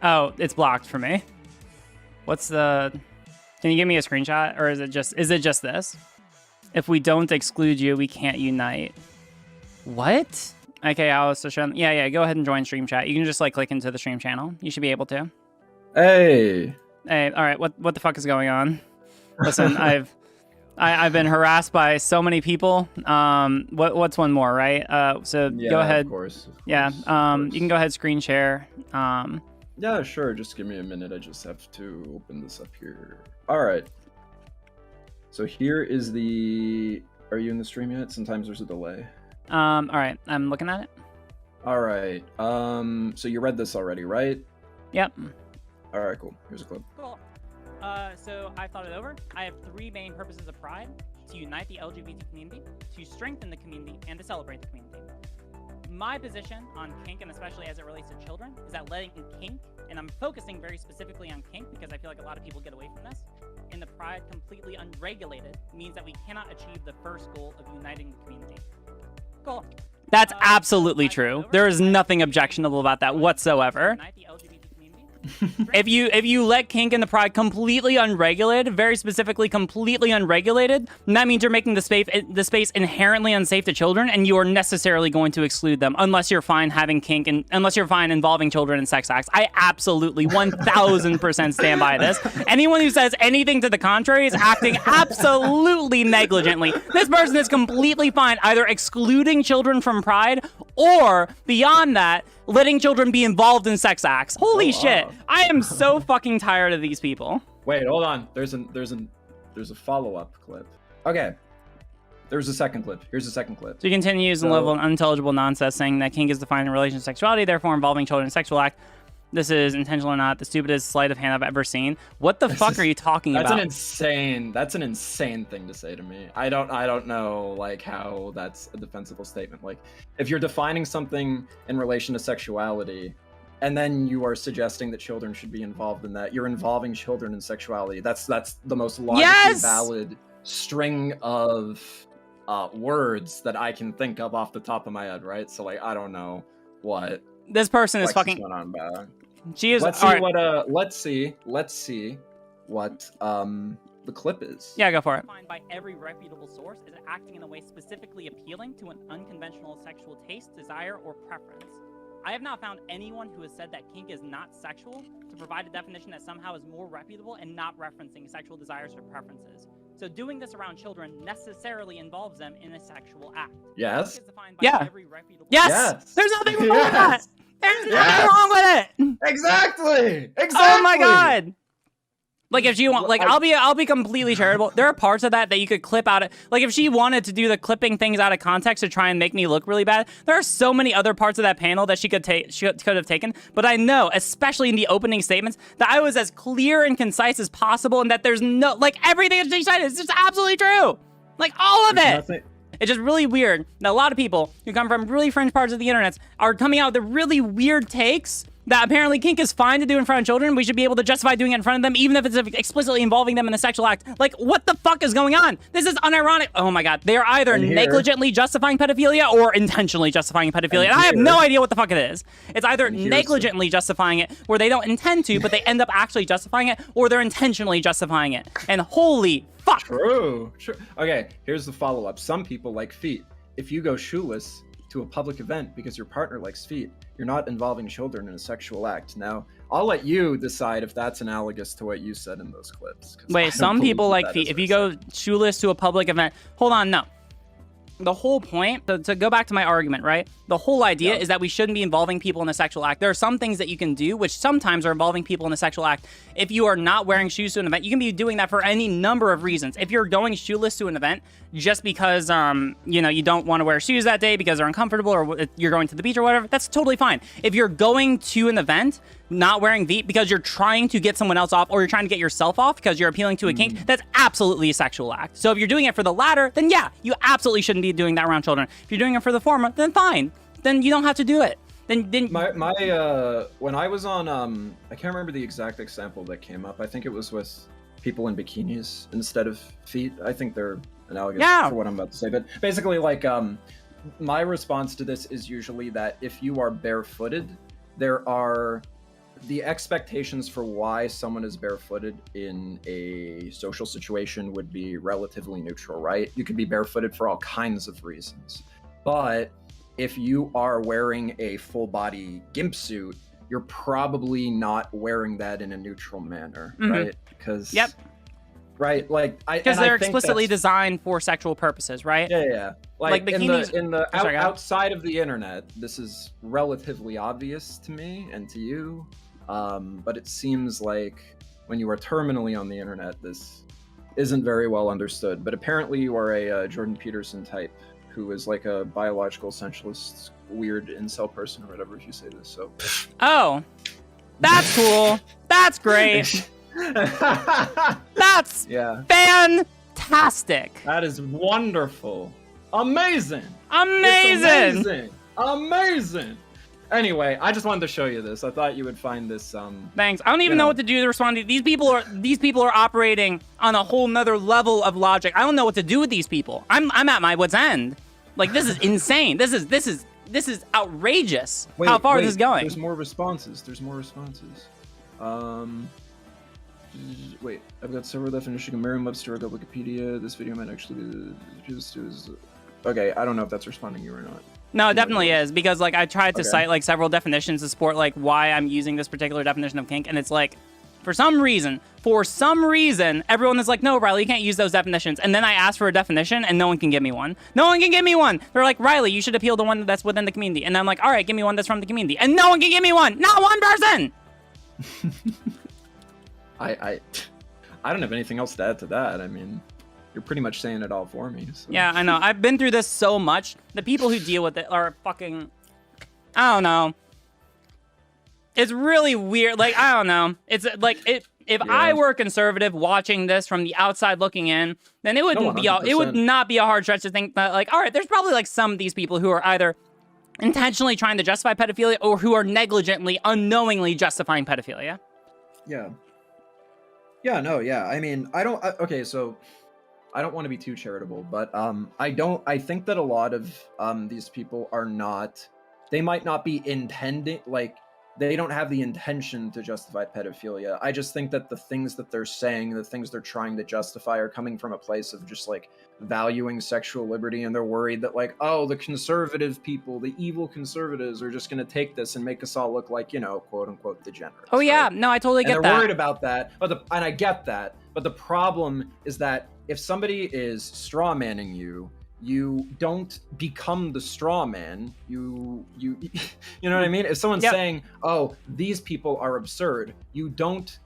Oh, it's blocked for me. What's the... Can you give me a screenshot? Or is it just this? If we don't exclude you, we can't unite. What? Okay, I'll also show them. Yeah, go ahead and join stream chat. You can just like click into the stream channel. You should be able to. Hey, all right, what the fuck is going on? Listen, I've been harassed by so many people. What's one more, right? So yeah, go ahead. Of course. Yeah, you can go ahead, screen share. Yeah, sure. Just give me a minute. I just have to open this up here. All right. So here is the... Are you in the stream yet? Sometimes there's a delay. All right, I'm looking at it. All right. So you read this already, right? Yep. All right, cool. Here's a clip. Cool. So I've thought it over. I have 3 main purposes of Pride: to unite the LGBT community, to strengthen the community, and to celebrate the community. My position on kink, and especially as it relates to children, is that letting kink, and I'm focusing very specifically on kink because I feel like a lot of people get away from this, in the Pride completely unregulated means that we cannot achieve the first goal of uniting the community. Cool. That's absolutely true. There is nothing objectionable about that whatsoever. If you let kink and the Pride completely unregulated, very specifically completely unregulated, that means you're making the space inherently unsafe to children, and you are necessarily going to exclude them unless you're fine having kink and unless you're fine involving children in sex acts. I absolutely 1000% stand by this. Anyone who says anything to the contrary is acting absolutely negligently. This person is completely fine either excluding children from Pride or beyond that, letting children be involved in sex acts. Holy shit. I am so fucking tired of these people. Wait, hold on. There's a follow-up clip. Okay. There's a second clip. Here's a second clip. So he continues in level of unintelligible nonsense, saying that kink is defined in relation to sexuality, therefore involving children in sexual act. This is intentional or not, the stupidest sleight of hand I've ever seen. What the fuck are you talking about? That's an insane thing to say to me. I don't know like how that's a defensible statement. Like if you're defining something in relation to sexuality and then you are suggesting that children should be involved in that, you're involving children in sexuality. That's the most logically valid string of words that I can think of off the top of my head, right? So like I don't know what this person is fucking going on about. She is. Let's see what let's see what the clip is. Yeah, go for it. By every reputable source is acting in a way specifically appealing to an unconventional sexual taste, desire, or preference. I have not found anyone who has said that kink is not sexual to provide a definition that somehow is more reputable and not referencing sexual desires or preferences. So doing this around children necessarily involves them in a sexual act. Yes. Yeah. Yes. There's nothing wrong with that. There's nothing wrong with it. Exactly. Oh my god. Like if she want, like I'll be completely charitable. There are parts of that you could clip out. Like if she wanted to do the clipping things out of context to try and make me look really bad, there are so many other parts of that panel that she could have taken. But I know, especially in the opening statements, that I was as clear and concise as possible, and that there's no like everything that she said is just absolutely true. Like all of it. It's just really weird that a lot of people who come from really fringe parts of the internet are coming out with the really weird takes that apparently kink is fine to do in front of children. We should be able to justify doing it in front of them, even if it's explicitly involving them in a sexual act. Like, what the fuck is going on? This is unironic. Oh my god. They are either negligently justifying pedophilia or intentionally justifying pedophilia. And I have no idea what the fuck it is. It's either negligently justifying it, where they don't intend to, but they end up actually justifying it, or they're intentionally justifying it. And holy fuck. True. Okay, here's the follow-up. Some people like feet. If you go shoeless to a public event because your partner likes feet, you're not involving children in a sexual act. Now, I'll let you decide if that's analogous to what you said in those clips. Wait, some people like feet. If you go shoeless to a public event, hold on, no. The whole point, to go back to my argument, right? The whole idea is that we shouldn't be involving people in a sexual act. There are some things that you can do, which sometimes are involving people in a sexual act. If you are not wearing shoes to an event, you can be doing that for any number of reasons. If you're going shoeless to an event just because, you know, you don't want to wear shoes that day because they're uncomfortable, or you're going to the beach or whatever, that's totally fine. If you're going to an event not wearing feet because you're trying to get someone else off, or you're trying to get yourself off because you're appealing to a kink, that's absolutely a sexual act. So if you're doing it for the latter, then yeah, you absolutely shouldn't be doing that around children. If you're doing it for the former, then fine. Then you don't have to do it. Then when I was on I can't remember the exact example that came up. I think it was with people in bikinis instead of feet. I think they're analogous for what I'm about to say. But basically, like my response to this is usually that if you are barefooted, there are the expectations for why someone is barefooted in a social situation would be relatively neutral, right? You could be barefooted for all kinds of reasons. But if you are wearing a full body gimp suit, you're probably not wearing that in a neutral manner, right? Because right, like because they're explicitly designed for sexual purposes, right? Yeah. Like bikinis, outside of the internet, this is relatively obvious to me and to you. But it seems like when you are terminally on the internet, this isn't very well understood. But apparently you are a Jordan Peterson type who is like a biological essentialist, weird incel person or whatever, if you say this. So. Oh, that's cool. That's great. That's fantastic. That is wonderful. Amazing. Amazing. Amazing. Anyway, I just wanted to show you this. I thought you would find this Thanks. I don't even know what to do to respond to these people are operating on a whole nother level of logic. I don't know what to do with these people. I'm at my wit's end. Like, this is insane. This is outrageous. How far this is going. There's more responses. Wait, I've got several definitions of Merriam-Webster. I got Wikipedia. This video might actually be okay. I don't know if that's responding to you or not. No, it definitely is, because like I tried to cite like several definitions to support like why I'm using this particular definition of kink, and it's like for some reason, everyone is like, no, Riley, you can't use those definitions. And then I ask for a definition, and no one can give me one. They're like, Riley, you should appeal to one that's within the community. And I'm like, all right, give me one that's from the community. And no one can give me one. Not one person. I don't have anything else to add to that. I mean, you're pretty much saying it all for me. So. Yeah, I know. I've been through this so much. The people who deal with it are fucking, I don't know. It's really weird. Like, I don't know. It's like if I were a conservative watching this from the outside looking in, then it would not be a hard stretch to think that, like, all right, there's probably like some of these people who are either intentionally trying to justify pedophilia or who are negligently, unknowingly justifying pedophilia. Yeah. I mean, so I don't want to be too charitable, but I think that a lot of these people they might not be intending, like, they don't have the intention to justify pedophilia. I just think that the things that they're saying, the things they're trying to justify are coming from a place of just like valuing sexual liberty, and they're worried that like, oh, the conservative people, the evil conservatives are just going to take this and make us all look like, quote unquote degenerates. Oh yeah, right? No, I totally get that. They're worried about that, and I get that. But the problem is that if somebody is straw manning you, you don't become the straw man. You know what I mean? If someone's saying, oh, these people are absurd, you don't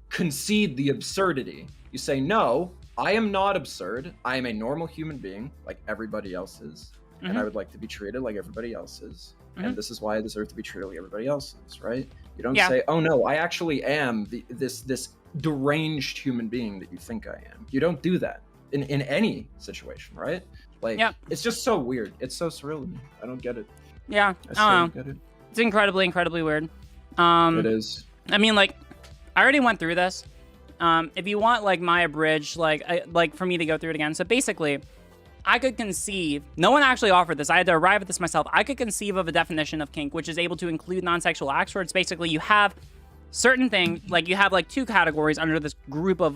concede the absurdity. You say, no, I am not absurd. I am a normal human being like everybody else is. And I would like to be treated like everybody else is. And this is why I deserve to be treated like everybody else is, right? You don't say, oh no, I actually am this deranged human being that you think I am. You don't do that in any situation, right? Like, it's just so weird. It's so surreal to me. I don't get it. Yeah, I don't know. It's incredibly, incredibly weird. It is. I mean, like, I already went through this. If you want, like, my abridged, like for me to go through it again. So basically, I could conceive, no one actually offered this, I had to arrive at this myself. I could conceive of a definition of kink, which is able to include non-sexual acts, where it's basically you have certain things, like you have like two categories under this group of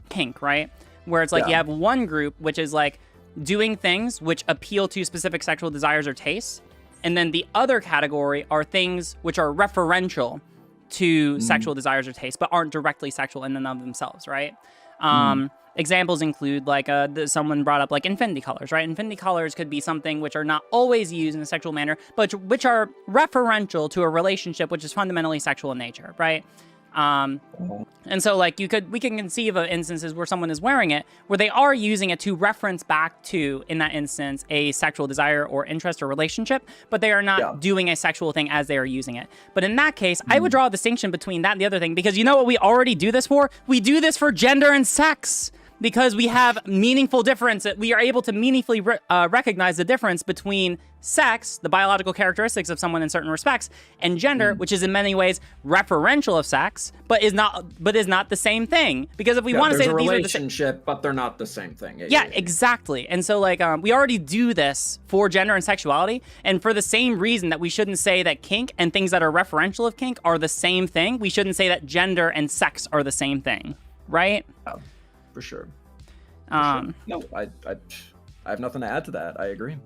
kink, right? Where it's like you have one group, which is like doing things which appeal to specific sexual desires or tastes. And then the other category are things which are referential to sexual desires or tastes, but aren't directly sexual in and of themselves, right? Examples include, like, someone brought up, like, infinity colors, right? Infinity colors could be something which are not always used in a sexual manner, but which are referential to a relationship which is fundamentally sexual in nature, right? And so, like, we can conceive of instances where someone is wearing it, where they are using it to reference back to, in that instance, a sexual desire or interest or relationship, but they are not doing a sexual thing as they are using it. But in that case, I would draw a distinction between that and the other thing, because you know what we already do this for? We do this for gender and sex. because we have meaningful difference. We are able to meaningfully recognize the difference between sex, the biological characteristics of someone in certain respects, and gender, which is in many ways referential of sex, but is not the same thing. Because if we want to say that these are the same, but they're not the same thing. Yeah, exactly. And so like we already do this for gender and sexuality, and for the same reason that we shouldn't say that kink and things that are referential of kink are the same thing, we shouldn't say that gender and sex are the same thing, right? Oh, for sure. No, I have nothing to add to that. I agree.